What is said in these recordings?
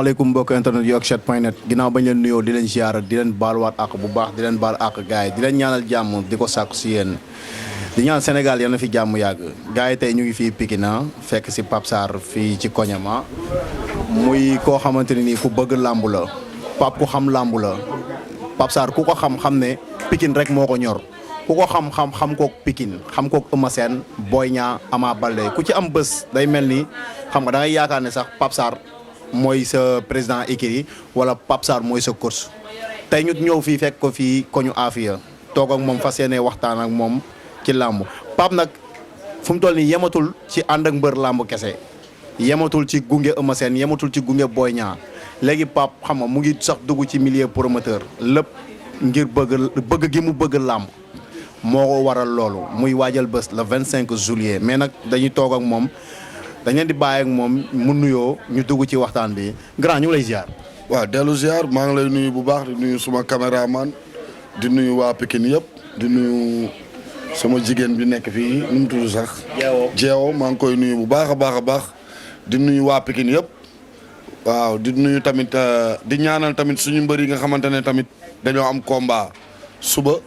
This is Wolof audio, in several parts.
asalaamaaleykum mbokk internet yu Yakchat.net ginnaaw bañ leen nuyoo di leen ziar di leen baaluwaat ak bu baax di leen baal ak gars yi di leen ñaanal jàmm di ko sàkku si yéen di ñaan Sénégal yal na fi jàmm yàgg gars yi tey ñu ngi fii Pikine fekk si Pape Sarr fii ci koñama muy koo xamante ne nii ku bëgg làmb la Pape ku xam làmb la Pape Sarr ku ko xam ne Pikine rek moo ko ñor ku ko xam kook Pikine xam kook Eumeu Sène Boy Niang Ama Baldé ku ci am bés day mel ni xam nga da ngay yaakaar ne sax Pape Sarr mooy sa président écurie wala Pape Sarr mooy sa coach tey ñu ñëw fii fekk ko fii koñu Afia toog ak moom fas yéene waxtaan ak moom ci làmb Pape nag fu mu toll nii yematul ci ànd ak mbër làmb kese yematul ci gunge Eumeu Sène yematul ci gunge Boy Niang léegi Pape xam nga mu ngi sax dugg ci milieu promoteur lépp ngir bëgg gi mu bëgg làmb moo ko waral loolu muy waajal bés le 25 juillet mais nag dañuy toog ak moom dañ leen di bàyyi ak moom mu nuyoo ñu dugg ci waxtaan bi grand ñu ngi lay ziar. waaw dellu ziar maa ngi lay nuyu bu baax di nuyu suma caméraman di nuyu waa Pikine yëpp di nuyu sama jigéen bi nekk fii nu mu tudd sax. jeewo maa ngi koy nuyu bu baax a baax a baax di nuyu waa Pikine yëpp waaw di nuyu tamit di ñaanal tamit suñu mbër yi nga xamante ne tamit dañoo am combat suba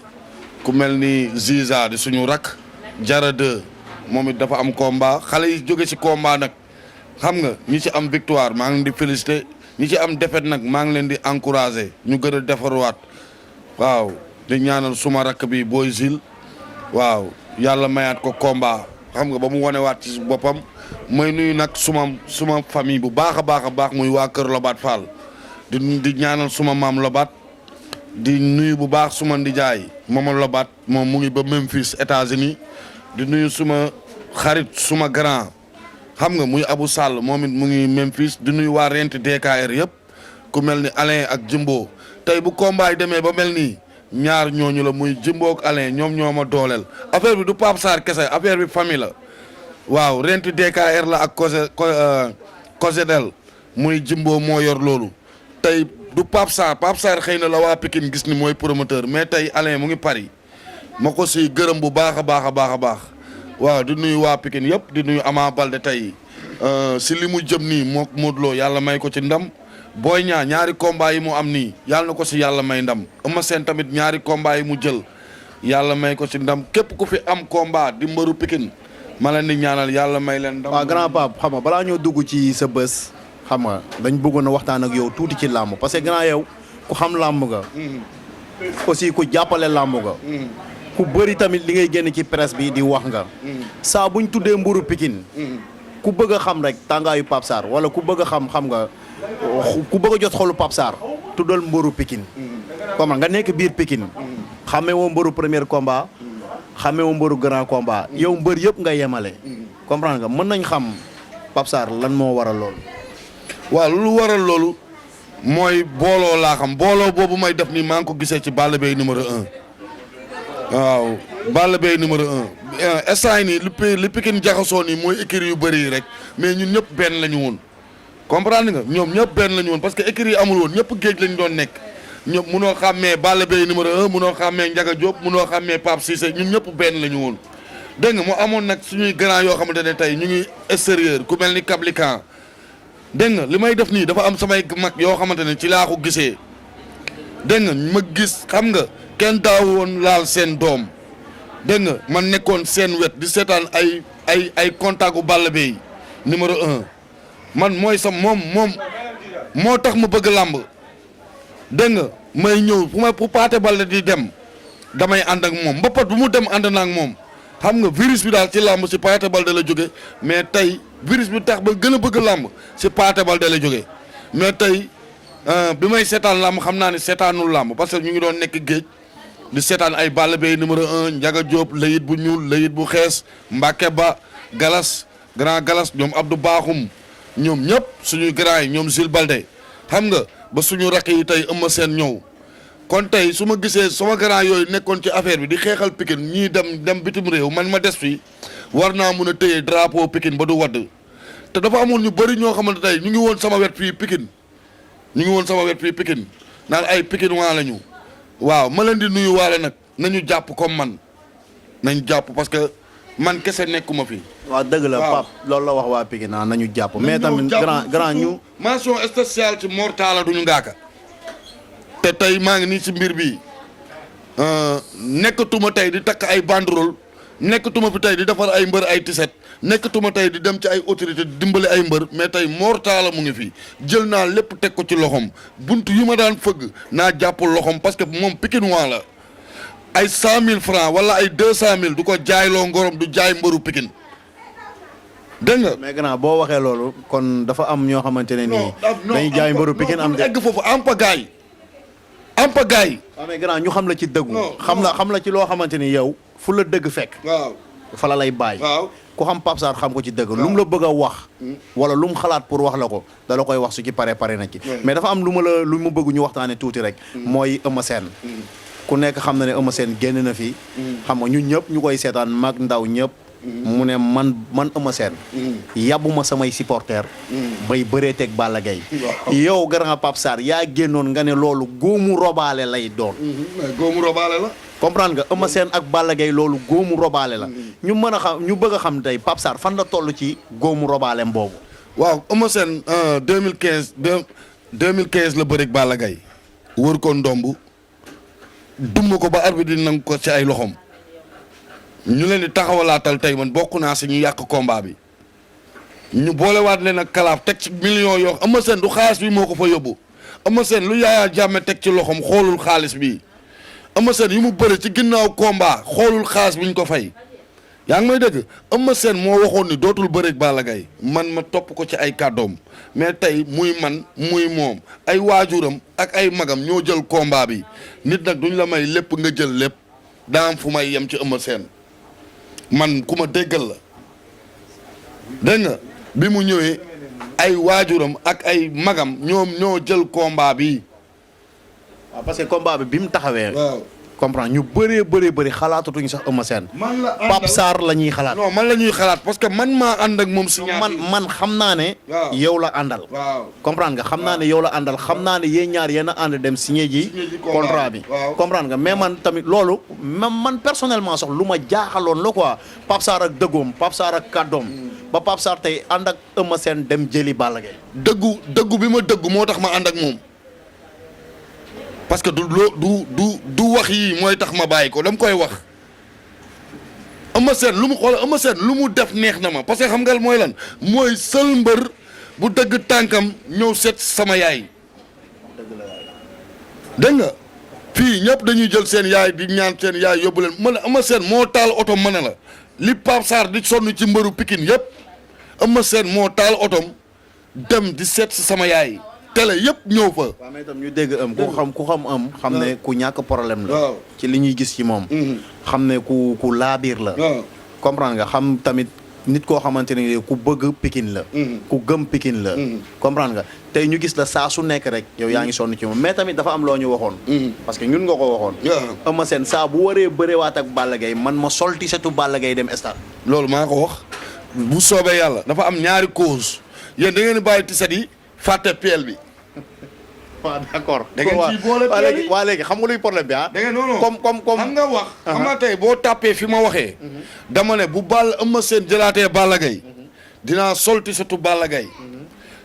ku mel ni Ziza di suñu rak Jara 2 moom it dafa am combat xale yi jóge ci combat nag xam nga ñi ci am victoire maa ngi leen di féliciter ñi ci am défaite nag maa ngi leen di encourager ñu gën a defarwaat waaw di ñaanal suma rakk bi Boy Zil waaw yàlla mayaat ko combat xam nga ba mu wanewaat ci boppam may nuyu nag suma famille bu baax a baax muy waa kër Lobaat Fall di ñaanal suma maam Lobaat di nuyu bu baax suma ndijaay Mama Lobaat moom mu ngi ba Memphis États-Unis di nuyu suma xarit suma grand xam nga muy Abou Sall moom it mu ngi Memphis di nuyu waa rent DKR yëpp ku mel ni Alain ak Jimbo tey bu combat yi demee ba mel nii ñaar ñooñu la muy Jimbo ak Alain ñoom ñoo ma dooleel affaire bi du Pape Sarr kese affaire bi famille la waaw rent DKR la ak Cosedel muy Jimbo moo yor loolu tey du Pape Sarr xëy na la waa Pikine gis ni mooy promoteur mais tey Alain mu ngi Paris ma ko si gërëm bu baax a baax waaw di nuyu waa Pikine yëpp di nuyu Ama Baldé tey si li mu jëm nii moo Modou Lo yàlla may ko ci ndam Boy Niang ñaari combat yi mu am nii yàlla na ko si yàlla may ndam Eumeu Sène tamit ñaari combat yi mu jël yàlla may ko ci ndam képp ku fi am combat di mbëru Pikine ma leen di ñaanal yàlla may leen ndam. waaw grand Pape xam nga balaa ñoo dugg ci sa bés xam nga dañ bëggoon a waxtaan ak yow tuuti ci làmb parce que grand yow ku xam làmb nga. aussi ku jàppale làmb nga. ku bëri tamit li ngay génn ci presse bi di wax nga saa buñ tuddee mburu Pikine ku bëgg a xam rek tàngaayu Pape Sarr wala ku bëgg a xam nga ku bëgg a jot xolu Pape Sarr tuddal mburu Pikine comme nga nekk biir Pikine xamee woo mbëru premier combat xamee woo mbëru grand combat yow mbër yëpp nga yemale comprendre nga mën nañ xam Pape Sarr lan moo waral loolu waaw lu waral loolu mooy booloo laa xam booloo boobu may def nii maa ngi ko gisee ci Balla Gaye numéro 1 waaw Balla Gaye numéro 1 instant nii li Pikine jaxasoo nii mooy écurie yu bëri yi rek mais ñun ñëpp benn la ñu woon comprendre nga ñoom ñëpp benn la ñu woon parce que écurie yi amul woon ñëpp géej lañ doon nekk ñëpp munoo xàmmee Balla Gaye numéro 1 munoo xàmmee Ndiaga Diop munoo xàmmee Pape Cissé ñun ñëpp benn la ñu woon dégg nga mu amoon nag suñuy grand yoo xamante ne tey ñu ngi extérieur ku mel ni Kablikan dégg nga li may def nii dafa am samay mag yoo xamante ne ci laa ko gisee dégg nga ma gis xam nga kenn daaw woon laal seen doom dégg nga man nekkoon seen wet di seetaan ay contact u Balla Gaye numéro 1 man mooy sa moom moo tax ma bëgg làmb dégg nga may ñëw fu Paate Baldé di dem damay ànd ak moom mbappat bu mu dem ànd na ak moom xam nga virus bi daal ci làmb si Paate Baldé la jóge mais tey virus bi tax ba gën a bëgg làmb si Paate Baldé la jóge mais tey bi may seetaan làmb xam naa ne seetaanul làmb parce que ñu ngi doon nekk géej di seetaan ay Balla Gaye numéro 1 Ndiaga Diop layit bu ñuul layit bu xees Mbacke Ba Galas grand Galas ñoom Abdou Bakhoum ñoom ñëpp suñuy grand yi ñoom Zil Balde xam nga ba suñu rakk yi tey Eumeu Sène ñëw kon tey su ma gisee sama grand yooyu nekkoon ci affaire bi di xeexal Pikine ñii dem bitim réew man ma des fii war naa mun a téye drapeau Pikine ba du wadd te dafa amoon ñu bëri ñoo xamante tey ñu ngi woon sama wet fii Pikine naan ay Pikine waa lañu waaw ma leen di nuyu waale nag nañu jàpp comme man nañ jàpp parce que man kese nekkuma fi. waaw dëgg la Pape loolu la wax waa Pikine nañu jàpp mais tamit grand ñu mention spéciale ci Mor Talla duñu ngaaka te tey maa ngi nii ci mbir bi nekkatuma tey di takk ay banderole nekkatuma fi tey di defar ay mbër ay tiset nekkatuma tey di dem ci ay autorité di dimbali ay mbër mais tey Mor Talla mu ngi fi jël naa lépp teg ko ci loxom bunt yu ma daan fëgg naa jàpp loxom parce que moom Pikinois la ay 100 000 francs wala ay 200 000 du ko jaayloo ngorom du jaay mbëru Pikine dégg nga. mais grand boo waxee loolu kon dafa am ñoo xamante ne nii. dañuy jaay mbëru Pikine am de egg foofu ampa gaay waaw mais grand ñu xam la ci dëggu. xam la ci loo xamante ni yow fu la dëgg fekk. waaw fa la lay bàyyi. waaw ku xam Pape Sarr xam ko ci dëgg. lu mu la bëgg a wax. wala lu mu xalaat pour wax la ko da la koy wax su ci pare na ci. mais dafa am lu ma bëgg ñu waxtaanee tuuti rek. mooy Eumeu Sène. ku nekk xam na ne Eumeu Sène génn na fi. xam nga ñun ñëpp ñu koy seetaan mag ndaw ñëpp. mu ne man Eumeu Sène. yabuma samay supporters. bay bëree teg Balla Gaye. yow grand Pape Sarr yaa génnoon nga ne loolu góomu robaale lay doon. góomu robaale la. comprendre nga Eumeu Sène ak Balla Gaye loolu góomu robaale la. ñu mën a xam ñu bëgg a xam tey Pape Sarr fan la toll ci góomu robaaleem boobu. waaw Eumeu Sène 2015 la bëreeg Balla Gaye wër ko ndomb dumb ko ba arbitre di nangu ko ci ay loxom ñu leen di taxawalaatal tey man bokk naa si ñu yàq combat bi ñu boolewaat leen ak kalaaf teg ci millions yoo Eumeu Sène du xaalis bi moo ko fa yóbbu Eumeu Sène lu Yaya Jammeh teg ci loxom xoolul xaalis bi Eumeu Sène yi mu bëri ci ginnaaw combat xoolul xaalis bi ñu ko fay yaa ngi may dëgg Eumeu Sène moo waxoon ni dootul bëreeg Balla Gaye man ma topp ko ci ay kàddoom mais tey muy man muy moom ay waajuram ak ay magam ñoo jël combat bi nit nag duñ la may lépp nga jël lépp daa am fu may yem ci Eumeu Sène man ku ma déggal la dégg nga bi mu ñëwee ay waajuram ak ay magam ñoom ñoo jël combat bi. waaw parce que combat bi mu taxawee. waaw comprendre ñu bëri xalaatatuñu sax Eumeu Sène. man la Pape Sarr la ñuy xalaat. non man la ñuy xalaat parce que man maa ànd ak moom. man xam naa ne. yow la àndal. waaw comprendre nga xam naa ne yow la àndal xam naa ne yéen ñaar yéen a ànd dem signé ji. contrat bi comprendre nga mais man tamit loolu. man personnellement sax lu ma jaaxaloon la quoi Pape Sarr ak dëggoom Pape Sarr ak kàddoom. ba Pape Sarr tey ànd ak Eumeu Sène dem jëli Balla Gaye. dëggu bi ma dëggu moo tax ma ànd ak moom. parce que du wax yi mooy tax ma bàyyi ko dama koy wax Eumeu Sène lu mu xool Eumeu Sène lu mu def neex na ma parce que xam nga mooy lan mooy seul mbër bu dëgg tànkam ñëw seet sama yaay. dégg nga fii ñëpp dañuy jël seen yaay di ñaan seen yaay yóbbu leen man Eumeu Sène moo taal otom mën la li Pape Sarr di sonn ci mbëru Pikine yëpp Eumeu Sène moo taal otom dem di seet si sama yaay. télé yëpp ñëw fa. waaw mais itam ñu dégg ku xam ne ku ñàkk problème la. ci li ñuy gis ci moom. xam ne ku laabiir la. comprendre nga xam tamit nit koo xamante ne ku bëgg Pikine la. ku gëm Pikine la. comprendre nga tey ñu gis la saa su nekk rek yow yaa ngi sonn ci moom mais tamit dafa am loo ñu waxoon. parce que ñun nga ko waxoon. Eumeu Sène saa bu waree bëreewaat ak Balla Gaye man ma sol tisetu Balla Gaye dem stade. loolu maa ko wax bu soobee yàlla dafa am ñaari cause yéen da ngeen di bàyyi tiset yi fàtte peel bi. waaw d'accord. da ngeen ciy boole waa léegi xam nga luy problème bi ah. da ngeen noonu comme xam nga wax. xam nga tey boo tàppee fi ma waxee. dama ne bu Eumeu Sène jëlaatee Balla Gaye dinaa sol tisetu Balla Gaye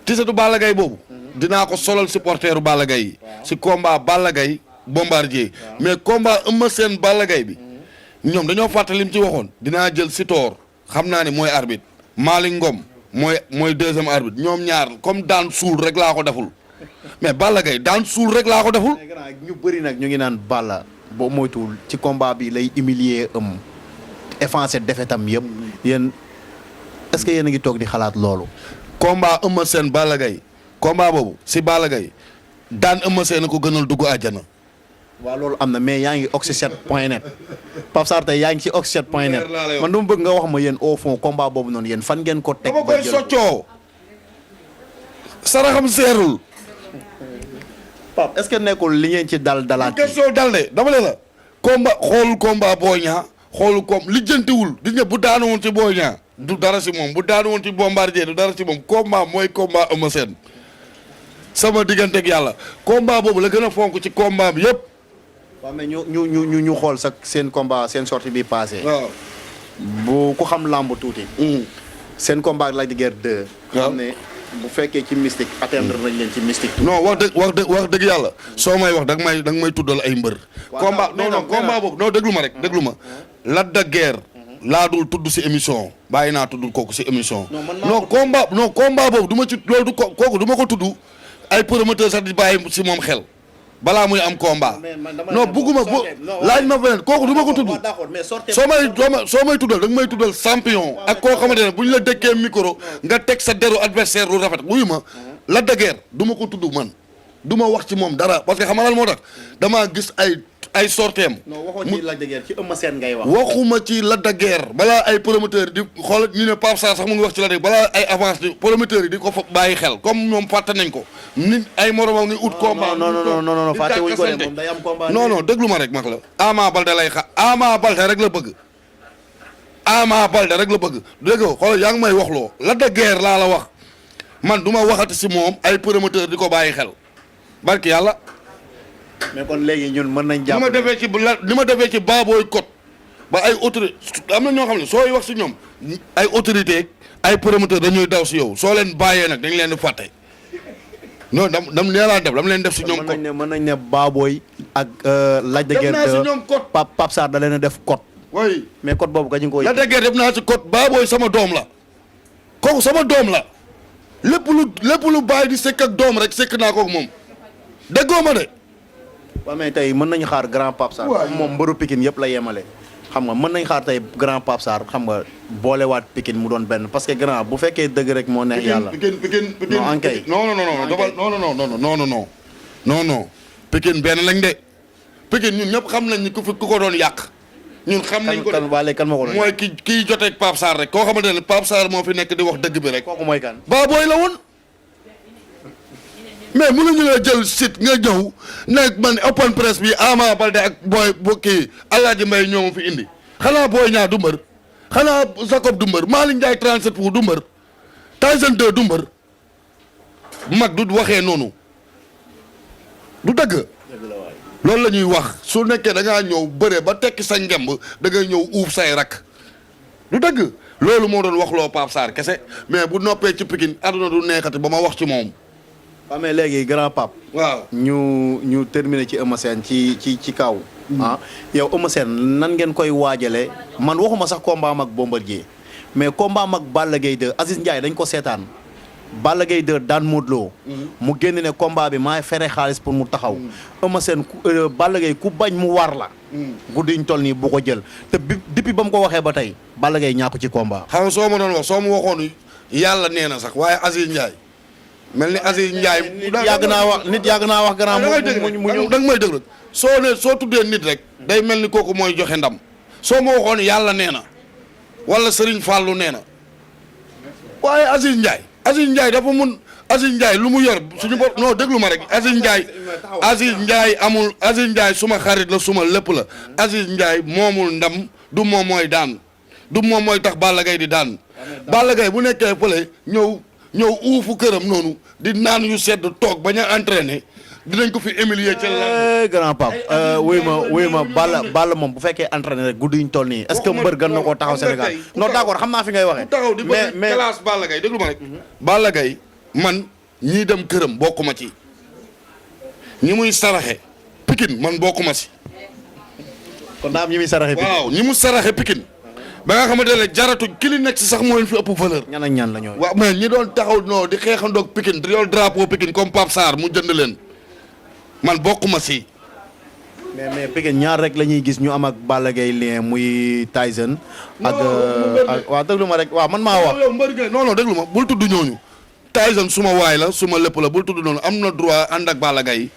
tisetu Balla Gaye boobu. dinaa ko solal supporteru Balla Gaye yi. si combat Balla Gaye Bombardier. mais combat Eumeu Sène Balla Gaye bi. ñoom dañoo fàttali lim ci waxoon. dinaa jël Sitor xam naa ne mooy arbitre. Malick Ngom mooy deuxième arbitre ñoom ñaar comme daan suul rek laa ko deful. mais Balla Gaye daan suul rek laa ko deful. ñu bëri nag ñu ngi naan Balla boo moytuwul ci combat bi lay humilier effacer defetam yëpp yéen est-ce que yéen a ngi toog di xalaat loolu. combat Eumeu Sène Balla Gaye combat boobu si Balla Gaye daan Eumeu Sène ko gënal dugg àjjana. waaw loolu am na mais yaa ngi oxy7.net Pape Sarr tey yaa ngi ci oxy7.net man dama bëgg nga wax ma yéen au fond combat boobu noonu yéen fan ngeen ko teg. dama koy soccoo saraxam seerul. Pape est-ce que nekkul li ngeen ci dalaat. question dal de dama ne la. xoolul combat Boy Niang xoolul lijjantiwul gis nga bu daanu woon ci Boy Niang du dara si moom bu daanu woon ci Bombardier du dara si moom combat mooy combat Eumeu Sène sama digganteeg yàlla combat boobu la gën a fonk ci combat bi yëpp. waaw mais ñu xool sax seen combat seen sortie bi passé. waaw bu ku xam làmb tuuti. seen combat ak Lac de Guiers 2. xam ne bu fekkee ci mystique atteindre nañ leen ci mystique. non wax dëgg yàlla soo may wax danga may tuddal ay mbër. combat non combat boobu non déglu ma rek déglu ma. Lac de Guiers laa dul tudd si émission bàyyi naa tudd kooku si émission. non combat boobu du ma ci loolu du kooku du ma ko tudd ay promoteur sax di bàyyi si moom xel. balaa muy am combat non bugguma laaj ma beneen kooku du ma ko tudd soo may tuddal da nga may tuddal champion ak koo xamante ne bu ñu la dëkkee micro nga teg sa deru adversaire lu rafet wuyu ma Lac de Guiers du ma ko tudd man du ma wax ci moom dara parce que xam nga lan moo tax damaa gis ay sorteem. non waxoo ci Lac de Guiers ci Eumeu Sène ngay wax. waxuma ci Lac de Guiers balaa ay promoteur di xool ñu ne Pape Sarr sax mu ngi wax ci Lac de Guiers balaa ay avance di promoteur yi di ko fa bàyyi xel comme ñoom fàtte nañ ko nit ay moromam ngi ut combat. non fàtte wuñ ko de moom day am combat. non déglu ma rek mag la. Ama Baldé lay Ama Baldé rek la bëgg. Ama Baldé rek la bëgg dégg nga xoolal yaa ngi may waxloo Lac de Guiers laa la wax man du ma waxati si moom ay promoteur di ko bàyyi xel barki yàlla. mais kon léegi ñun mën nañ jàpp ni ma defee ci Baboy Code ba ay autorité am na ñoo xam ne sooy wax si ñoom ay autorité ay promoteur dañuy daw si yow soo leen bàyyee nag dañ leen di fàtte non dam neelaa def dama leen def si ñoom code mën nañ ne Baboy ak Lac de Guiers si ñoom code Pape Sarr da leen a def code oui mais code boobu ka ñu ngi koy Lac de Guiers def naa si code Baboy sama doom la kooku sama doom la lépp lu bàyyi di sekk ak doom rek sekk naa kook moom déggoo ma de waaw mais tey mën nañu xaar grand Pape Sarr moom mbëru Pikine yëpp la yemale xam nga mën nañ xaar tey grand Pape Sarr xam nga boolewaat Pikine mu doon benn parce que grand bu fekkee dëgg rek moo neex yàlla Pikine non ankay non Pikine benn lañ de Pikine ñun ñëpp xam nañ ni ku ko doon yàq ñun xam nañ ko kan moo ko doon mooy kii joteeg Pape Sarr rek koo xamante ne Pape Sarr moo fi nekk di wax dëgg bi rek kooku mooy kan Baboy la woon mais mënuñu la jël site nga ñëw nekk man open press bi Ama Baldé ak booy bu kii Alaaji Mbay ñoo fi indi xanaa Boy Niang du mbër xanaa Jacob du mbër Malick Ndiaye 37 pour du mbër Tyson 2 du mbër mag du waxee noonu du dëgg loolu la ñuy wax su nekkee da ngaa ñëw bëre ba tekki sa ngemb da ngay ñëw uuf say rak du dëgg loolu moo doon waxloo Pape Sarr kese mais bu noppee ci Pikine àdduna du neexati ba ma wax ci moom. waaw mais léegi grand Pape. waaw ñu terminer ci Eumeu Sène ci kaw. yow Eumeu Sène nan ngeen koy waajale man waxuma sax combat am ak Bombardier mais combat am ak Balla Gaye 2 Aziz Ndiaye dañ ko seetaan Balla Gaye 2 daan Modou Lo mu génn ne combat bi maay fere xaalis pour mu taxaw. Eumeu Sène Balla Gaye ku bañ mu war la. guddi ñu toll nii bu ko jël te depuis ba mu ko waxee ba tey Balla Gaye ñàkk ci combat. xam nga soo ma doon wax soo ma waxoon yàlla nee na sax waaye Aziz Ndiaye. mel ni Aziz Ndiaye. nit yàgg naa wax grand mu ñëw da nga may dëgg rek soo tuddee nit rek day mel ni kooku mooy joxe ndam soo ma waxoon yàlla nee na wala Serigne Fallou nee na waaye Aziz Ndiaye dafa mun Aziz Ndiaye lu mu yor suñu bopp non déglu ma rek Aziz Ndiaye suma xarit la suma lépp la Aziz Ndiaye moomul ndam du moom mooy daan du moom mooy tax Balla Gaye di daan Balla Gaye bu nekkee fële ñëw uufu këram noonu di naan yu sedd toog bañ a entraîné dinañ ko fi humilier ca la. grand Pape wuy ma Balla moom bu fekkee entraîné rek guddi ñu toll nii est-ce que mbër gën na koo taxaw Sénégal non d'accord xam naa fi ngay waxee. taxaw di bëri classe Balla Gaye déglu ma rek. Balla Gaye man ñii dem këram bokkuma ci ñi muy saraxe Pikine man bokkuma si. kon daa am ñi muy saraxe Pikine waaw ñi mu saraxe Pikine. ba nga xamante ne jaratu ki li nekk si sax moo leen fi ëpp valeur. ñan ak ñan la ñooy. waaw mais ñi doon taxaw non di xeexandoog Pikine di yor drapeau Pikine comme Pape Sarr mu jënd leen man bokkuma si. mais Pikine ñaar rek la ñuy gis ñu am ak Balla Gaye lien muy Tyson. ak waaw déglu ma rek waaw man maa wax. non déglu ma bul tudd ñooñu. Tyson suma waay la suma lépp la bul tudd noonu am na droit ànd ak Balla Gaye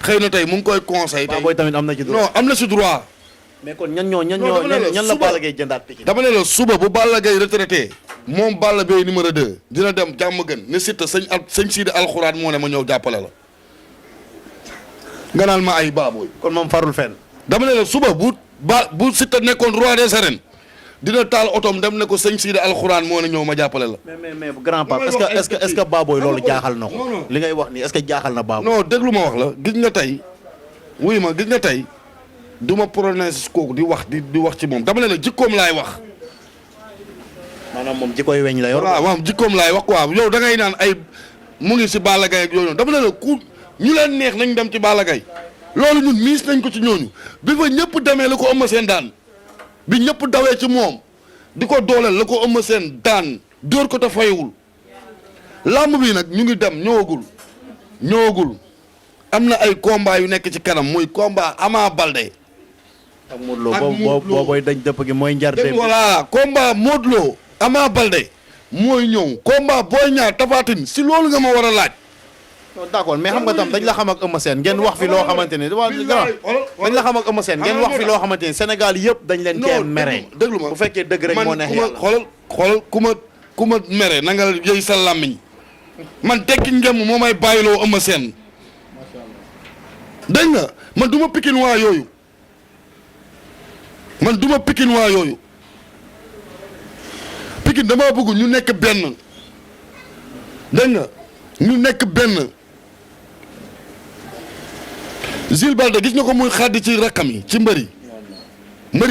xëy na tey mu ngi koy conseil tey booy tamit am na ci droit non am na si droit. mais kon ñan la Balla Gaye jëndaat Pikine. dama ne la suba bu Balla Gaye retraité moom Balla Gaye numéro 2 dina dem jàmm gën ne Siteu sëñ Sidi alxuraan moo ne ma ñëw jàppale la. nga naan ma ay baabooy. kon moom farul fenn. dama ne la suba bu Siteu nekkoon roi des arènes dina taal otoom dem ne ko sëñ Sidi alxuraan moo ne ñëw ma jàppale la. mais grand Pape est-ce que baabooy loolu jaaxal na ko. li ngay wax nii est-ce que jaaxal na baabooy. non déglu ma wax la gis nga tey wuy ma gis nga tey. du ma prononcer kooku di wax ci moom dama ne la jikkoom laay wax maanaam moom jikkoy weñ la yor. waaw moom jikkoom laay wax quoi yow da ngay naan ay mu ngi si Balla Gaye ak yooyu noonu dama ne la ku ñu leen neex nañ dem ci Balla Gaye loolu ñun miis nañ ko ci ñooñu bi fa ñëpp demee la ko Eumeu Sène daan bi ñëpp dawee ci moom di ko dooleel la ko Eumeu Sène daan dóor ko te fayewul làmb bi nag ñu ngi dem ñëwagul am na ay combat yu nekk ci kanam muy combat Ama Baldé ak Modou Lo booboy dañ dëpp gi mooy njar dégg voilà combat Modou Lo Ama Baldé mooy ñëw combat Boy Niang Tapha Tine si loolu nga ma war a laaj. non d'accord mais xam nga tam dañ la xam ak Eumeu Sène ngeen wax fi loo xamante ni dañ la xam ak Eumeu Sène ngeen wax fi loo xamante ni Sénégal yëpp dañ leen cee mere. déglu ma bu fekkee dëgg rek moo neex yàlla xoolal ku ma mere na nga yëy sa làmmiñ man tekki ngem moo may bàyyiloo Eumeu Sène dégg nga man du ma pikin waa yooyu pikin dama bëgg ñu nekk benn dégg nga ñu nekk benn Jules Baldé gis nga ko muy xàddi ci rakkam yi ci mbëri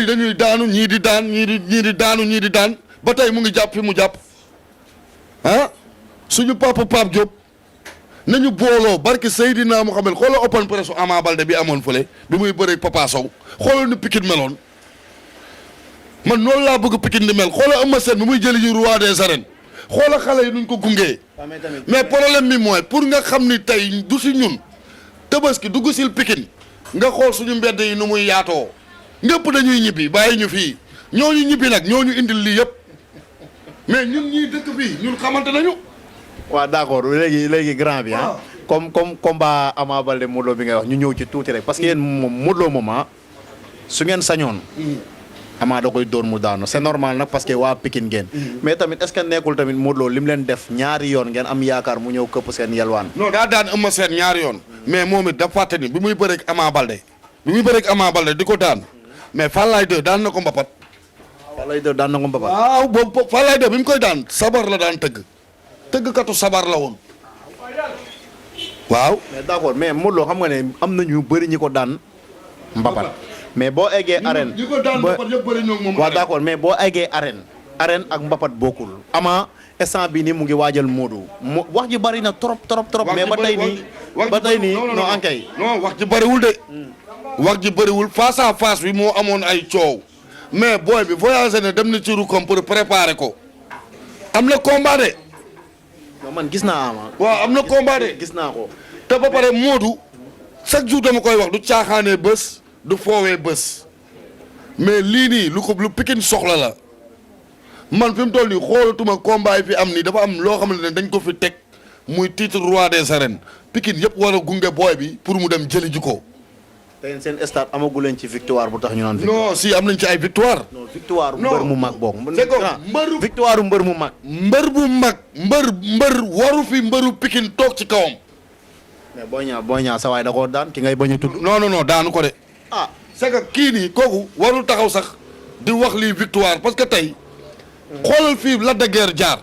dañuy daanu ñii di daan ñii di daan ba tey mu ngi jàpp fi mu jàpp ah suñu papa Pape Diop nañu booloo barke Seydina Mohamed xoolal open press su Ama Baldé bi amoon fële bi muy bëreeg Papa Sow xoolal ni Pikine meloon man noonu laa bëgg Pikine di mel xoolal Eumeu Sène bi muy jëli ji roi des arènes xoolal xale yi nuñ ko gungee mais problème mi mooy pour nga xam ni tey du si ñun Tabaski dugg sil Pikine nga xool suñu mbedd yi nu muy yaatoo ñëpp dañuy ñibbi bàyyi ñu fii ñooñu ñibbi nag ñooñu indil lii yëpp mais ñun ñii dëkk fii ñun xamante nañu. waaw d'accord léegi grand bi ah. comme combat Ama Baldé Modou Lo bi ngay wax ñu ñëw ci tuuti rek parce que yéen moom Modou Lo moom su ngeen sañoon. Ama da koy dóor mu daanu c'est normal nag parce que waa Pikine ngeen. mais tamit est-ce que nekkul tamit Modou Lo li mu leen def ñaari yoon ngeen am yaakaar mu ñëw këpp seen yalwaan. non daa daan Eumeu Sène ñaari yoon. mais moom it dafa fàtte ni bi muy bëreeg Ama Baldé di ko daan mais Fallaye 2 daan na ko mbapat. Fallaye 2 daan na ko mbapat. waaw boobu Fallaye 2 bi mu koy daan sabar la daan tëggkatu sabar la woon. waaw. mais d'accord mais Modou Lo xam nga ne am na ñu bëri ñi ko daan mbapat. mais boo eggee arène ñi ko daan mbapat yëpp bëri ñoo moom. waaw d'accord mais boo eggee arène ak mbapat bokkul. Ama instant bi nii mu ngi waajal Modou wax ji bëri na trop. mais ba tey nii non ankay. non wax ji bëriwul de. wax ji bëriwul face à face bi moo amoon ay coow. mais booy bi voyagé na dem na ci rukom pour préparer ko. am na combat de. non man gis naa Ama. waaw am na combat de gis naa ko. te ba pare Modou chaque jour dama koy wax du caaxaanee bés du foowee bés mais lii nii lu Pikine soxla la man fi mu toll nii xoolatuma combat yi fi am nii dafa am loo xamante ne dañ ko fi teg muy titre roi des arènes Pikine yëpp war a gunge booy bi pour mu dem jëli ji ko. te seen stade amagu leen ci victoire bu tax ñu naan. non si am nañ ci ay victoire. non victoire mbër mu mag boobu. c'est que mbëru victoire mbër mu mag. mbër waru fi mbëru Pikine toog ci kawam. mais Boy Niang sa waay da koo daan ki ngay bañ a tudd. non daanu ko de. ah c'est que kii nii kooku warul taxaw sax di wax lii victoire parce que tey xoolal fii Lac de Guiers jaar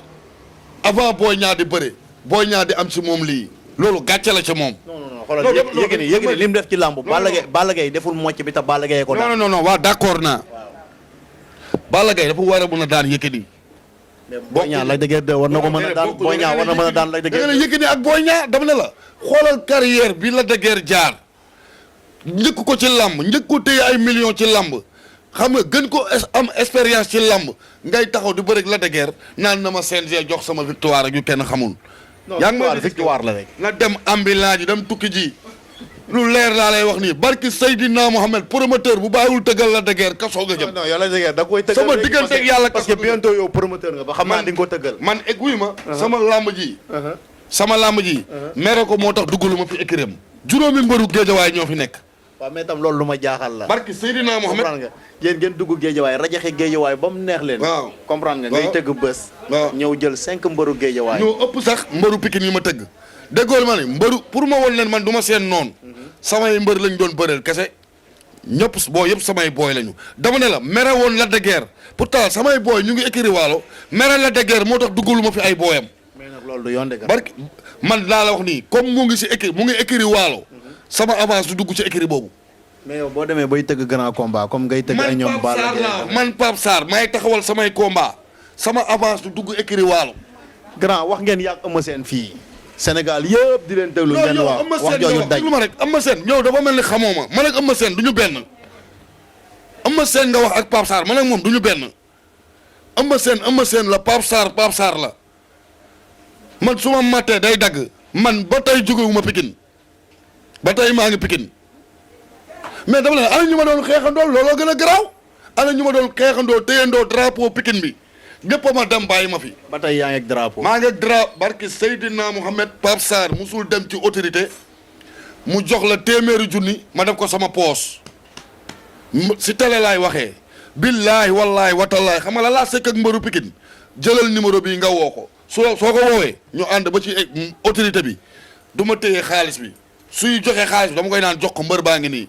avant Boy Niang di bëre Boy Niang di am ci moom lii loolu gàcce la ci moom. non xoolal Yékini li mu def ci làmb. Balla Gaye deful mocc bi te Balla Gaye ko daan. non waaw d'accord naa. Balla Gaye dafa war a mën a daan Yékini. Boy Niang Lac de Guiers war na ko mën a daan Boy Niang war na mën a daan Lac de Guiers. da nga ne Yékini ak Boy Niang dama ne la xoolal carrière bi Lac de Guiers jaar njëkk ko ci làmb njëkk ko téye ay millions ci làmb xam nga gën ko am expérience ci làmb ngay taxaw di bëri Lac de Guiers naan na ma CNG jox sama victoire ak yu kenn xamul. yaa ngi may victoire la rek. na dem ambulant ji dem tukki ji lu leer laa lay wax nii barki Seydina Mohamed promoteur bu bàyyiwul tëggal Lac de Guiers kaso nga jëm. non yow Lac de Guiers da koy tëggal sama diggante ak yàlla parce que bientôt yow promoteur nga ba xam naa di nga ko tëggal. man egg wuy ma. sama làmb ji. mere ko moo tax duggalu ma fi écrim juróomi mbëru géejawaay ñoo fi nekk. waaw mais tam loolu lu ma jaaxal la. barki Seydina Mohamed comprendre nga yéen ngeen dugg géejawaay rajaxe géejawaay ba mu neex leen. waaw comprendre nga ngay tëgg bés. waaw ñëw jël 5 mbëru géejawaay. ñoo ëpp sax mbëru Pikine yi ma tëgg. déggool ma ne mbëru pour ma woon leen man du ma seen noonu. samay mbër lañ doon bëreel kese. ñëpp yëpp samay booy lañu. dama ne la mere woon Lac de Guiers pourtant samay booy ñu ngi écrit waalo mere Lac de Guiers moo tax duggalu ma fi ay booyam. mais nag loolu du yoon de barki man laa la wax nii comme mu ngi si écrit mu ngi écrit waalo. sama avance du dugg ci écrit boobu. mais yow boo demee bay tëgg grand combat comme ngay tëgg ay ñoom Balla Gaye man Pape Sarr may taxawal samay combat sama avance du dugg écurie Waalo. grand wax ngeen yàgg Eumeu Sène fii Sénégal yëpp di leen déglu ngeen wax jooju daj ma rek Eumeu Sène ñëw dafa mel ni xamoo ma man ak Eumeu Sène du ñu benn Eumeu Sène nga wax ak Pape Sarr man ak moom du ñu benn Eumeu Sène la Pape Sarr la man su ma mattee day dagg man ba tey jógewuma Pikine ba tey maa ngi Pikine mais dama ne ana ñu ma doon xeexandoo looloo gën a garaaw ana ñu ma doon xeexandoo téyandoo drapeau Pikine bi ñëpp ma dem bàyyi ma fi. ba tey yaa ngi ak drapeau. maa ngi ak drapeau barki Seydina Mohamed Pape Sarr musul dem ci autorité mu jox la téeméeri junni ma def ko sama poos si télé laay waxee. billaahi wallaahi watallaahi xam nga la laa sekk ak mbëru Pikine jëlal numéro bii nga woo ko soo ko woowee ñu ànd ba ci autorité bi du ma téye xaalis bi suy joxe xaalis bi dama koy naan jox ko mbër baa ngi nii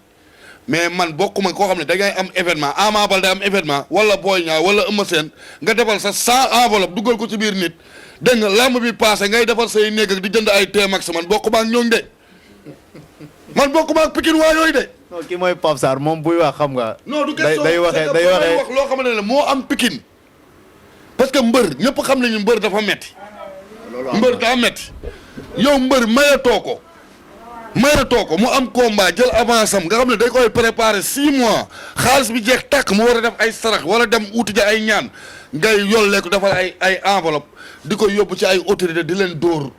mais man bokkuma koo xam ne da ngay am événement Ama Baldé am événement wala Boy Niang wala Eumeu Sène nga defal sa 100 enveloppe duggal ko ci biir nit dégg nga làmb bi passé ngay defal say néeg ak di jënd ay T-Max man bokkuma ak ñooñ de man bokkuma ak Pikine waa yooyu de. non kii mooy Pape Sarr moom buy wax xam nga. non du question day waxee wax loo xamante ne moo am Pikine parce que mbër ñëpp xam nañu mbër dafa metti mbër daa metti yow mbër mayatoo ko mu am combat jël avance am nga xam ne day koy préparer 6 mois xaalis bi jeex tàkk mu war a def ay sarax wala dem uti ja ay ñaan ngay yollee ko defal ay enveloppe di ko yóbbu ci ay autorité di leen dóor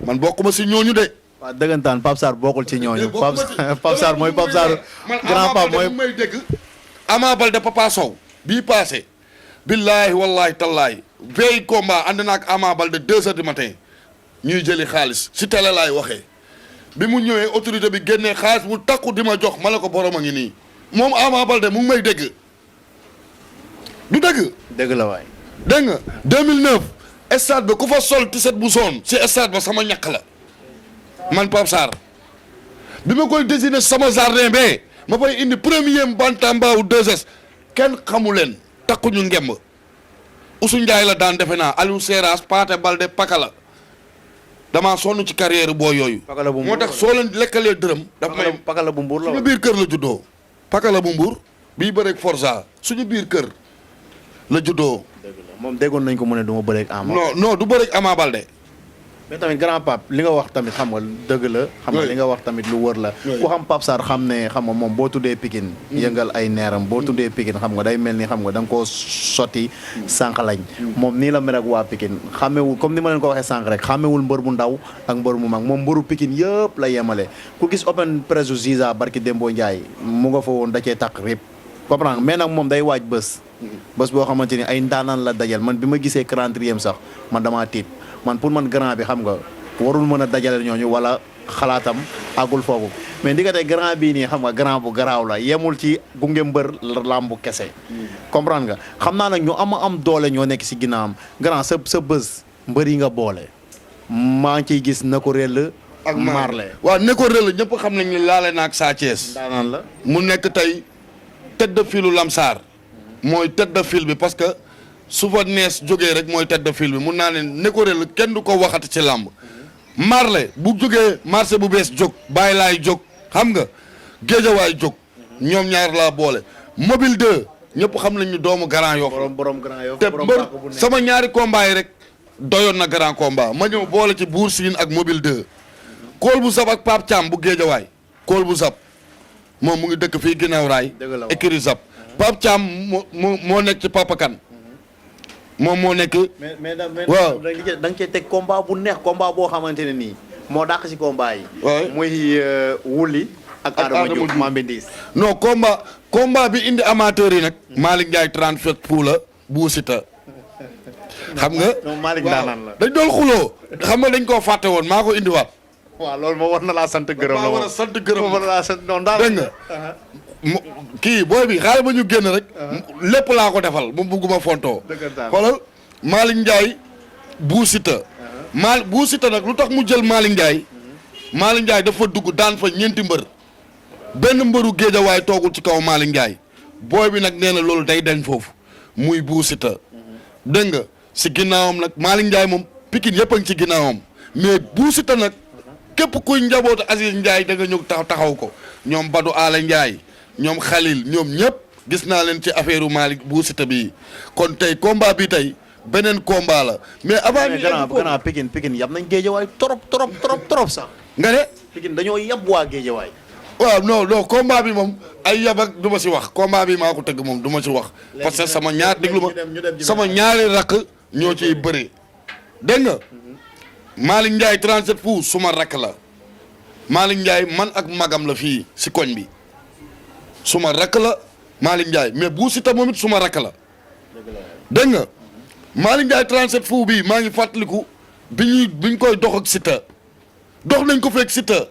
man bokkuma si ñooñu de. waaw dëggantaan Pape Sarr bokkul ci ñooñu. Pape Sarr mooy Pape Sarr. grand Pape mooy may dégg. Ama Baldé Papa Sow bii passé. billaahi wallaahi tallaahi veille combat ànd na ak Ama Baldé 2 heures du matin ñuy jëli xaalis si télé laay waxee. bi mu ñëwee autorité bi génnee xaalis bu takku di ma jox ma la ko borom a ngi nii. moom Ama Baldé mu ngi may dégg. du dégg. dégg la waay. dégg nga 2009 stade ba ku fa sol tiset bu soon si stade ba sama ñàkk la. man Pape Sarr bi ma koy désigné sama jardin bee ma fay indi premier bantamba wu 2S kenn xamu leen takkuñu ngemb Ousseynou Ndiaye la daan defe naa Aliou Seras Paate Balde Pakala damaa sonn ci carrière boo yooyu. moo tax soo leen lekkalee dërëm. daf may Pakala bu Mbour la suñu biir kër la juddoo. Pakala bu Mbour bii bëreeg Forza suñu biir kër la juddoo. moom déggoon nañ ko mu ne du ma bëreeg Ama. non du bëreeg Ama Balde. mais tamit grand Pape li nga wax tamit xam nga dëgg la. xam nga li nga wax tamit lu wër la. ku xam Pape Sarr xam ne xam nga moom boo tuddee Pikine yëngal ay neeram boo tuddee Pikine xam nga day mel ni xam nga da nga koo sotti sànq lañ. moom nii la mel ak waa Pikine xàmmewul comme ni ma leen ko waxee sànq rek xàmmewul mbër bu ndaw ak mbër mu mag moom mbëru Pikine yëpp la yemale. ku gis open presse Ziza barki Dembo Ndiaye mu nga fa woon da cee takk rip comprendre mais nag moom day waaj bés boo xamante ni ay ndaanaan la dajal man bi ma gisee 40e sax man damaa tiit man pour man grand bi xam nga warul mën a dajale ñooñu wala xalaatam àggul foofu mais ndigatee grand bii nii xam nga grand bu garaaw la yemul ci gunge mbër làmbu kese comprendre nga xam naa nag ñu am doole ñoo nekk si ginnaawam grand sa bés mbër yi nga boole maa ngi ciy gis na ko réel ak Marley waaw ne ko réel ñëpp xam nañ ni laale na ak Sa Thiès daanaan la mu nekk tey tête de filu Lamsar mooy tête de file bi parce que su fa nees jógee rek mooy tête de file bi mun naa ne Nékorel kenn du ko waxati ci làmb Marley bu jógee marché bu bees jóg bàyyi laay jóg xam nga géejawaay jóg ñoom ñaar laa boole mobile 2 ñëpp xam nañ ñu doomu Grand Yoff borom Grand Yoff te mbër sama ñaari combat yi rek doyoon na grand combat ma ñëw boole ci Bour Sine ak mobile 2 kool bu sab ak Pape Thiam bu géejawaay kool bu sab moom mu ngi dëkk fii ginnaaw raay écurie sab Pape Thiam moo nekk ci Papa Kane moom moo nekk. mais waaw da nga cee teg combat bu neex combat boo xamante ne nii moo dàq si combat yi. muy Wuli ak Adama Diouf Mambi Ndiis. non combat bi indi amateur yi nag. Malick Ndiaye 37 pour la Bou Siteu xam nga. moom Malick daanaan la dañ doon xuloo xam nga dañ koo fàtte woon maa ko indiwaat. waaw loolu moo war na laa sant gërëm la maa war a sant gërëm war na laa sant non daal dégg nga kii booy bi xaaral ba ñu génn rek. lépp laa ko defal mu bugguma fontoo. xoolal Malick Ndiaye Bou Siteu. Bou Siteu nag lu tax mu jël Malick Ndiaye. Malick Ndiaye dafa dugg daan fa ñeenti mbër. benn mbëru géejawaay toogul ci kaw Malick Ndiaye. booy bi nag nee na loolu day dañ foofu muy Bou Siteu. dégg nga si ginnaawam nag Malick Ndiaye moom Pikine yëpp a ngi ci ginnaawam mais Bou Siteu nag képp kuy njabootu Aziz Ndiaye da nga ñëw taxaw ko ñoom Badou Ala Ndiaye ñoom Khalil ñoom ñëpp gis naa leen ci affaire u Malick Bou Siteu bii kon tey combat bi tey beneen combat la mais avant. mais gannaaw Pikine yab nañ géejawaay trop sax. nga ne. Pikine dañoo yab waa géejawaay. waaw non combat bi moom ay yab ak du ma si wax combat bi maa ko tëgg moom du ma si wax. parce que sama ñaar déglu ma sama ñaari rakk ñoo ciy bëri. dégg nga. Malick Ndiaye 37 fu suma rakk la. Malick Ndiaye man ak magam la fii si koñ bi. suma rakk la Malick Ndiaye mais Bou Siteu moom it suma rakk la. dégg nga Malick Ndiaye 37 fu bii maa ngi fàttaliku bi ñu koy dox ak Siteu dox nañ ko fekk Siteu.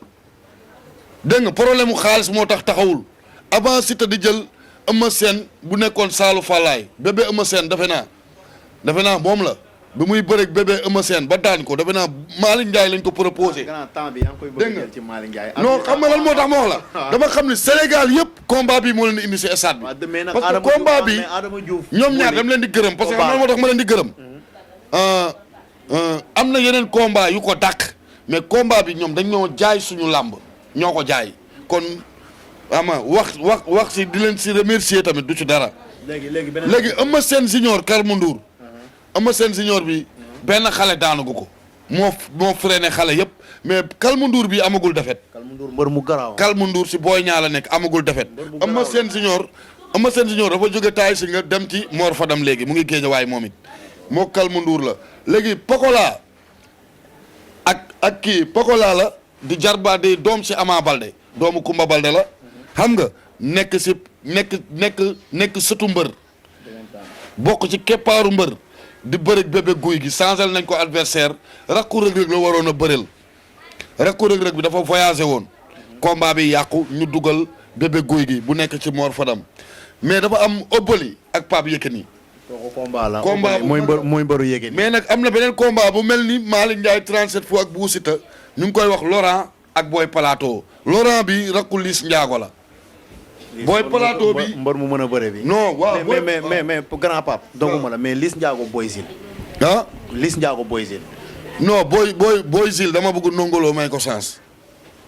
dégg nga problème mu xaalis moo tax taxawul avant Siteu di jël Eumeu Sène bu nekkoon Saalu Fallaay bébé Eumeu Sène defe naa moom la bi muy bëreeg bébé Eumeu Sène ba daan ko defe naa Malick Ndiaye lañ ko proposé. temps bi yaa ngi koy bëgg ci Malick Ndiaye. non xam nga lan moo tax ma wax la. dama xam ne Sénégal yëpp combat bi moo leen di indi si stade bi. parce que combat bi ñoom ñaar dama leen di gërëm parce que xam nga moo tax ma leen di gërëm. am na yeneen combat yu ko dàq mais combat bi ñoom dañoo jaay suñu làmb. ñoo ko jaay kon ama wax si di leen si remercier tamit du ci dara. léegi Eumeu Sène Junior Kalmu Ndour. Eumeu Sène Junior bi benn xale daanagu ko moo freiné xale yëpp mais Kalmu Ndour bi amagul defet. Kalmu Ndour mbër mu garaaw. Kalmu Ndour si Boy Niang la nekk amagul defet. Eumeu Sène Junior dafa jóge taay si nga dem ci Mor Fadam léegi mu ngi Géejawaay moom it moo Kalmu Ndour la léegi Pokola ak kii Pokola la. di jarba di doom si Ama Balde doomu Kumba Balde la xam nga nekk sëtu mbër bokk ci keppaaru mbër di bëreeg bébé guy gi changel nañ ko adversaire rakku rëg-rëg la waroon a bëreel rakku rëg-rëg bi dafa voyagé woon combat bi yàqu ñu dugal bébé guy gi bu nekk ci Mor Fadam mais dafa am ëbbali ak Pape Yékini combat la combat mooy mbëru Yékini mais nag am na beneen combat bu mel ni Malick Ndiaye 37 fois ak Bou Siteu ñu ngi koy wax Laurent ak Boy Plateau Laurent bi rakku Liss Ndiago la. Boy Plateau bi mbër mu mën a bëre bi. non waaw mais grand pape. doguma la mais Liss Ndiago Boy Zil. ah Liss Ndiago Boy Zil. non Boy Zil dama bëgg nongolo may ko chance.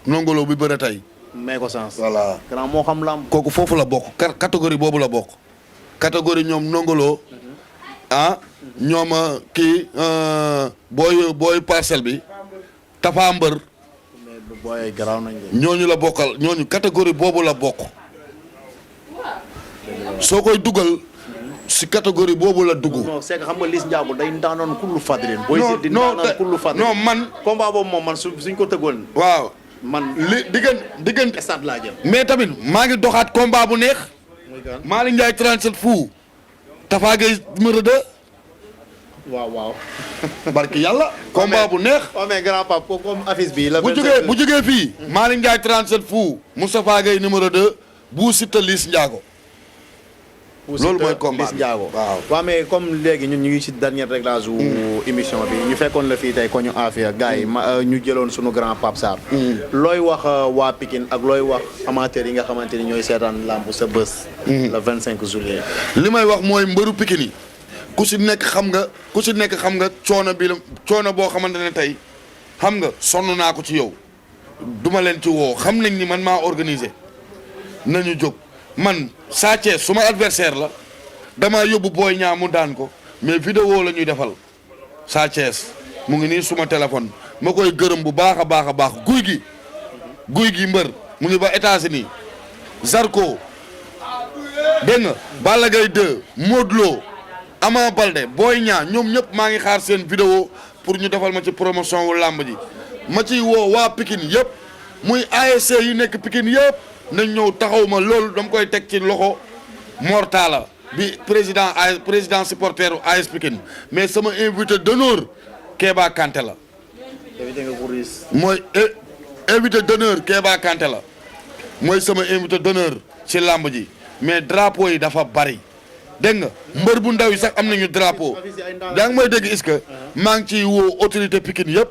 nongolo bi bëre tey. may ko chance. voilà grand moo xam lamb. kooku foofu la bokk catégorie boobu la bokk. catégorie ñoom nongolo. ñoom kii booy parcelle bi. Tafa mbër. booy garaaw nañ ñooñu la bokkal ñooñu catégorie boobu la bokk. soo koy dugal. si catégorie boobu la dugg. non c'est que xam nga Liss Ndiago day daanoon kullu fadrin. booy si di daanoon kullu fadrin. non man. combat boobu moom man suñ ko tëggoon. waaw man li diggante. stade laa jëm. mais tamit maa ngi doxaat combat bu neex. muy kan Malick Ndiaye 37 fu. Tafa Gueye numéro 2. waaw. barki yàlla. combat bu neex. waaw mais grand pape comme affiche bi la. bu jugee fii. Malick Ndiaye 37 fu. Moustapha Gueye numéro 2. Bou Siteu Liss Ndiago. loolu mooy combat Liss Ndiago. waaw mais comme léegi ñun ñu ngi ci dernier réglage wu émission bi ñu fekkoon la fii tey ko ñu affaire gars yi ñu jëloon sunu grand Pape Sarr. looy wax waa Pikine ak looy wax amateurs yi nga xamante ni ñooy seetaan lamb sa bés. le 25 juillet. li may wax mooy mbëru Pikine yi. ku si nekk xam nga coono bi la coono boo xamante ne tey xam nga sonn naa ko ci yow duma leen ci woo xam nañ ni man maa organisé nañu jóg man Sa Thiès suma adversaire la damaa yóbbu Boy Niang mu daan ko mais vidéo la ñuy defal Sa Thiès mu ngi nii suma téléphone ma koy gërëm bu baax a baax guy gi mbër mu ngi ba États-Unis Zarko dégg nga Balla Gaye 2 Modou Lo Ama Baldé Boy Niang ñoom ñëpp maa ngi xaar seen vidéo pour ñu defal ma ci promotion wu làmb ji ma ciy woo waa Pikine yëpp muy ASC yi nekk Pikine yëpp nañ ñëw taxaw ma loolu dama koy teg ci loxo Mortala bi président supporter AS Pikine mais sama invité d'honneur Kéba Kanté la. mooy invité d'honneur Kéba Kanté la mooy sama invité d'honneur ci làmb ji mais drapeau yi dafa bari. dégg nga mbër bu ndaw yi sax am nañu drapeau yaa ngi may dégg est-ce que maa ngi ciy woo autorité Pikine yëpp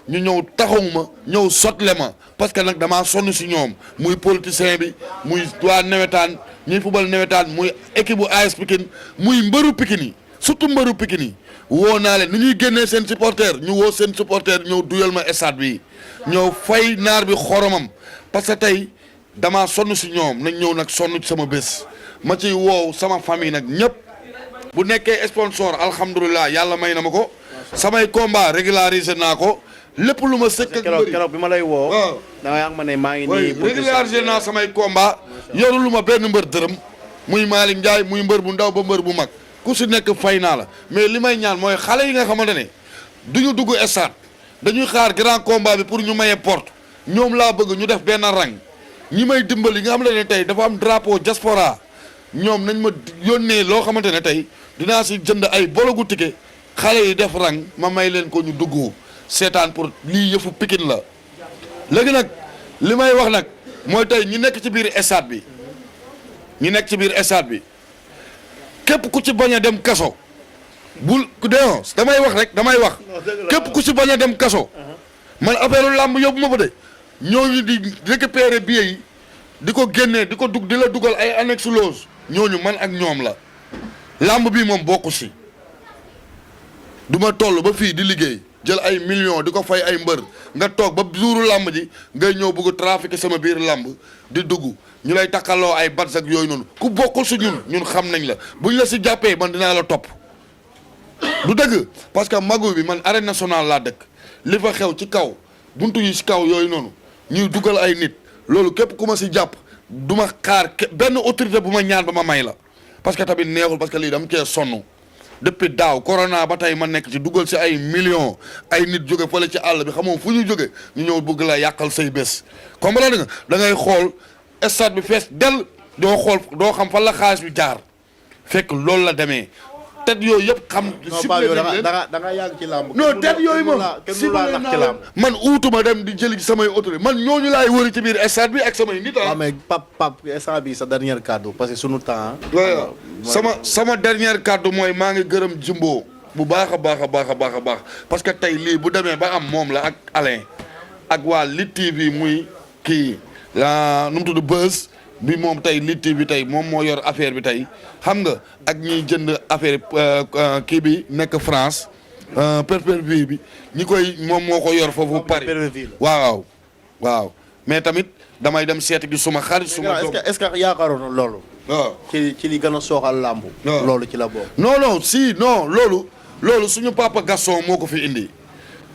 ñu ñëw taxawuma ñëw sotle ma parce que nag damaa sonn si ñoom muy politicien bi muy waa nawetaan ñuy fubal nawetaan muy équipe bu AS Pikine muy mbëru Pikine yi surtout mbëru Pikine yi woo naa leen ni ñuy génnee seen supporter ñu woo seen supporter ñëw duyal ma stade bi ñëw fay naar bi xoromam parce que tey damaa sonn si ñoom nañ ñëw nag sonn ci sama bés ma ciy woow sama famille nag ñëpp bu nekkee sponsor alhamdulilah yàlla may na ma ko samay combat régularisé naa ko lépp lu ma sëkk ak mbëri keroog bi ma lay woo. waaw da ngay am ma ne maa ngi nii. régularisé naa samay combat yoru lu ma benn mbër dërëm muy Malick Ndiaye muy mbër bu ndaw ba mbër bu mag ku si nekk fay naa la mais li may ñaan mooy xale yi nga xamante ne duñu dugg stade dañuy xaar grand combat bi pour ñu maye porte ñoom laa bëgg ñu def benn rang ñi may dimbali nga xamante ne tey dafa am drapeau diaspora ñoom nañ ma yónnee loo xamante ne tey dinaa si jënd ay bologu ticket xale yi def rang ma may leen ko ñu dugg seetaan pour lii yëfu Pikine la léegi nag li may wax nag mooy tey ñi nekk ci biir stade bi ñi nekk ci biir stade bi képp ku ci bañ a dem kaso bul déon damay wax rek damay wax képp ku ci bañ a dem kaso man affaire làmb yóbbu ma fa de ñooñu di récupérer billets yi di ko génnee di ko dug di la dugal ay annexe loge ñooñu man ak ñoom la làmb bi moom bokku si du ma toll ba fii di liggéey jël ay millions di ko fay ay mbër nga toog ba jouru làmb ji ngay ñëw bëgg trafiquer sama biir làmb di dugg ñu lay takkaloo ay bats ak yooyu noonu ku bokkul si ñun xam nañ la buñ la si jàppee man dinaa la topp du dëgg parce que magu bi man arène nationale laa dëkk li fa xew ci kaw buntu yi si kaw yooyu noonu ñuy dugal ay nit loolu képp ku ma si jàpp du ma xaar benn autorité bu ma ñaan ba ma may la parce que tamit neexul parce que lii dama cee sonn depuis daaw corona ba tey ma nekk ci dugal si ay millions ay nit jóge fële ci àll bi xamoon fu ñu jóge ñu ñëw bëgg la yàqal say bés comprendre nga da ngay xool stade bi fees del doo xool doo xam fan la xaalis bi jaar fekk loolu la demee tet yooyu yëpp xam. da nga yàgg ci làmb. non tet yooyu moom ciblé naa man uutuma dem di jëli ci samay autorité man ñooñu laay wëri ci biir stade bi ak samay nit ah. waaw mais pap instant bi sa dernier kàddu parce que sunu temps. waaw sama dernier kàddu mooy maa ngi gërëm Jimbo bu baax a baax a baax a baax a baax parce que tey lii bu demee ba am moom la ak Alain ak waa Lutte TV muy kii nu mu tudd Buzz. bi moom tey Lutte TV bi tey moom moo yor affaire bi tey xam nga ak ñiy jënd affaire kii bi nekk France pay-per-view bi ñi koy moom moo ko yor foofu Paris waaw mais tamit damay dem seeti gi suma xarit suma doom est-ce que yaakaaroon loolu waaw ci li gën a sooxal làmb loolu ci la bokk non loolu suñu papa Gaston moo ko fi indi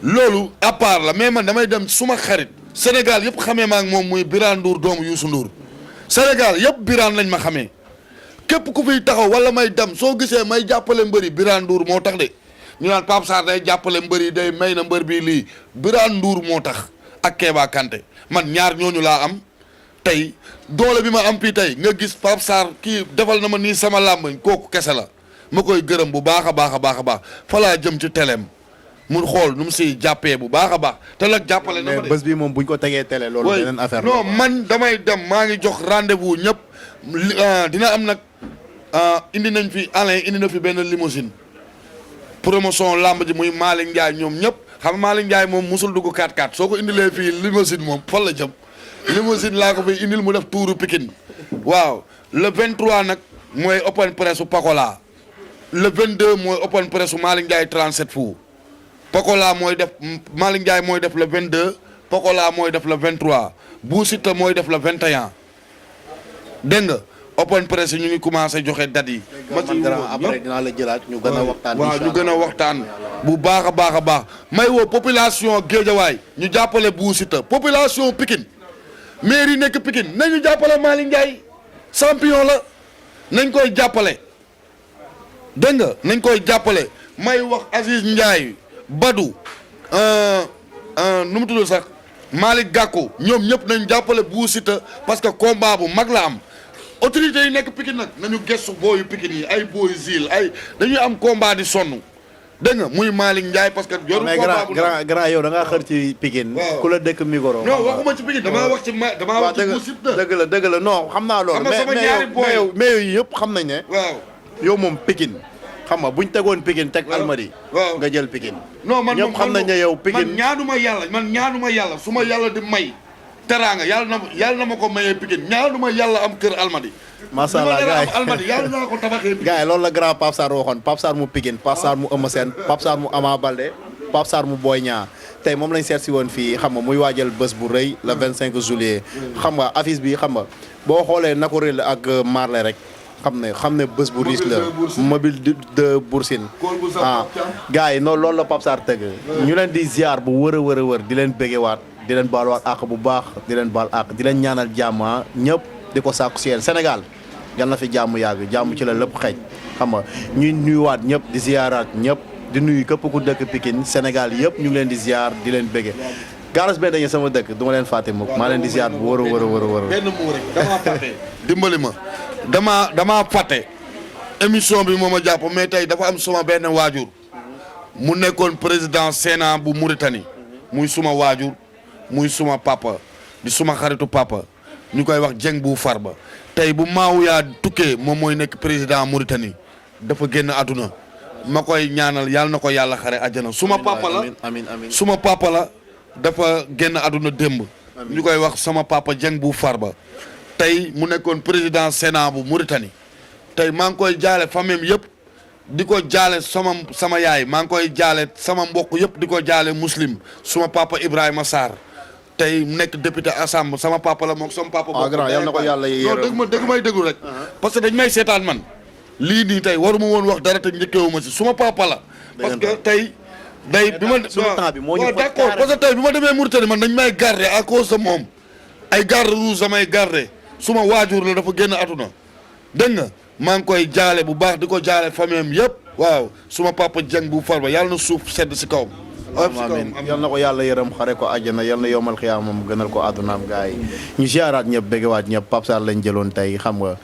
loolu à part la mais man damay dem suma xarit Sénégal yëpp xamee ma ak moom muy Birane Ndour doomu Youssou Ndour Sénégal yëpp Birane lañ ma xamee képp ku fiy taxaw wala may dem soo gisee may jàppale mbëri Birane Ndour moo tax de ñu naan Pape Sarr day jàppale mbëri day may na mbër bii lii Birane Ndour moo tax ak Kéba Kanté man ñaar ñooñu laa am tey doole bi ma am fii tey nga gis Pape Sarr kii defal na ma nii sama làmbañ kooku kese la ma koy gërëm bu baax a baax a baax a baax fa laa jëm ci teleem mun xool nu mu siy jàppee bu baax a baax te nag jàppale na ma de bés bi moom buñ ko tegee télé loolu beneen affaire non man damay dem maa ngi jox rendez-vous ñëpp dina am nag indi nañ fi Alain indi na fi benn limousine promotion lamb ji muy Malick Ndiaye ñoom ñëpp xam nga Malick Ndiaye moom musul dugg 4x4 soo ko indilee fii limousine moom fan la jëm limousine laa ko fi indil mu def tuuru Pikine waaw le 23 nag mooy open press u Pakola le 22 mooy open press u Malick Ndiaye 37 fu Pokola mooy def Malick Ndiaye mooy def le 22 Pokola mooy def le 23 Bou Siteu mooy def le 21 dégg nga open press ñu ngi commencé joxe date yi. ma ci après dinaa la jëlaat ñu gën a waxtaan. waaw ñu gën a waxtaan bu baax a baax a baax may woo population Guédiawaye ñu jàppale Bou Siteu population Pikine maire yi nekk Pikine nañu jàppale Malick Ndiaye champion la nañ koy jàppale dégg nga nañ koy jàppale may wax Aziz Ndiaye. Badou nu mu tudd sax Malick Gakou ñoom ñëpp nañ jàppale Bou Siteu parce que combat bu mag la am autorités yi nekk Pikine nag nañu gestu booyu Pikine yi ay booyu Zil ay dañuy am combat di sonn dégg nga muy Malick Ndiaye parce que. yoru combat bu grand yow da ngaa xër ci Pikine. ku la dëkk Migoro. non waxuma ci Pikine damaa wax ci Bou Siteu. dëgg la non xam naa loolu. mais yooyu yëpp xam nañ ne. waaw yow moom Pikine. xam nga buñ tegoon Pikine teg Almadi. waaw nga jël Pikine. non man ñëpp xam nañ ne yow Pikine man ñaanuma yàlla su ma yàlla di may teraanga yàlla na ma ko mayee Pikine ñaanuma yàlla am kër Almadi. macha allah gars yi Almadi yàlla naa ko tabaxee Pikine. gars yi loolu la grand Pape Sarr waxoon Pape Sarr mu Pikine Pape Sarr mu Eumeu Sène Pape Sarr mu Ama Baldé Pape Sarr mu Boy Niang tey moom lañ seet si woon fii xam nga muy waajal bés bu rëy le 25 juillet. xam nga affiche bi xam nga boo xoolee Nakorel ak Marley rek. xam ne bés bu riche la mobile de Boursine gars yi noonu loolu la Pape Sarr tëgg ñu leen di ziar bu wër a wër di leen bégewaat di leen baaluwaat àq bu baax di leen baal àq di leen ñaanal jàmm ñëpp di ko sàkku si yéen Sénégal yal na fi jàmm yàgg jàmm ci la lépp xeej xam nga ñuy nuyuwaat ñëpp di ziaraat ñëpp di nuyu képp ku dëkk Pikine Sénégal yëpp ñu ngi leen di ziar di leen bége garas benn dañu sama dëkk du ma leen fàtte mukk maa leen di ziar bu wër a wër benn mot rek damaa fàtte dimbali ma damaa fàtte émission bi moo ma jàpp mais tey dafa am suma benn waajur mu nekkoon président Sénat bu Mauritanie muy suma waajur muy suma papa di suma xaritu papa ñu koy wax Dieng bu Farba tey bu maawu yaa tukkee moom mooy nekk président Mauritanie dafa génn àdduna ma koy ñaanal yàlla na ko yàlla xare àjjana suma papa la amiin suma papa la dafa génn àdduna démb ñu koy wax sama papa Dieng bu Farba tey mu nekkoon président Sénat bu Mauritanie tey maa ngi koy jaale famille yëpp di ko jaale sama yaay maa ngi koy jaale sama mbokk yëpp di ko jaale muslim suma papa Ibrahima Sarr tey nekk député assemblée sama papa la moom sama papa. grand yal na ko yàlla yërëm non dëgg may déglu rek. parce que dañ may seetaan man. lii nii tey waruma woon wax dara te njëkkeewu ma si suma papa la. parce que tey. day bi ma waaw d'accord parce que tey bi ma demee Mauritanie man dañ may garder à cause de moom. ay garde rouge samay garder suma waajur la dafa génn àdduna dégg nga maa ngi koy jaale bu baax di ko jaale famille am yëpp. waaw suma papa Dieng bu Farba yàlla na suuf sedd si kawam. amiin yal na ko yàlla yërëm xare ko àjjana yal na yomal xiyaamam gënal ko àddunaam gars yi ñu ziaraat ñëpp béggewaat ñëpp Pape Sarr lañ jëloon tey xam nga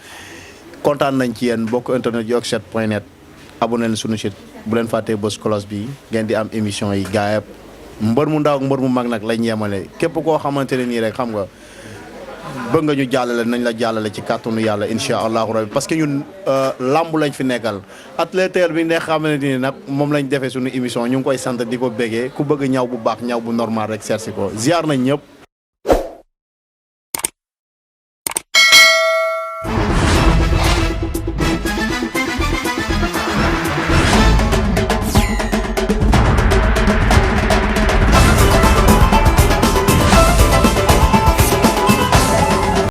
kontaan nañ ci yéen bokk internet Jokset.net abonné leen suñu site bu leen fàttee bës cloche bi ngeen di am émission yi gars yëpp mbër mu ndaw ak mbër mu mag nag lañ yemale képp koo xamante ne nii rek xam nga bëgg nga ñu jàllale nañ la jàllale ci kàttanu yàlla incha allahu rabi parce que ñun lamb lañ fi nekkal atleteur bi nga xamante ni nag moom lañ defee suñu émission ñu ngi koy sant di ko bégee ku bëgg ñaw bu baax ñaw bu normal rek seet si ko ziar nañ ñëpp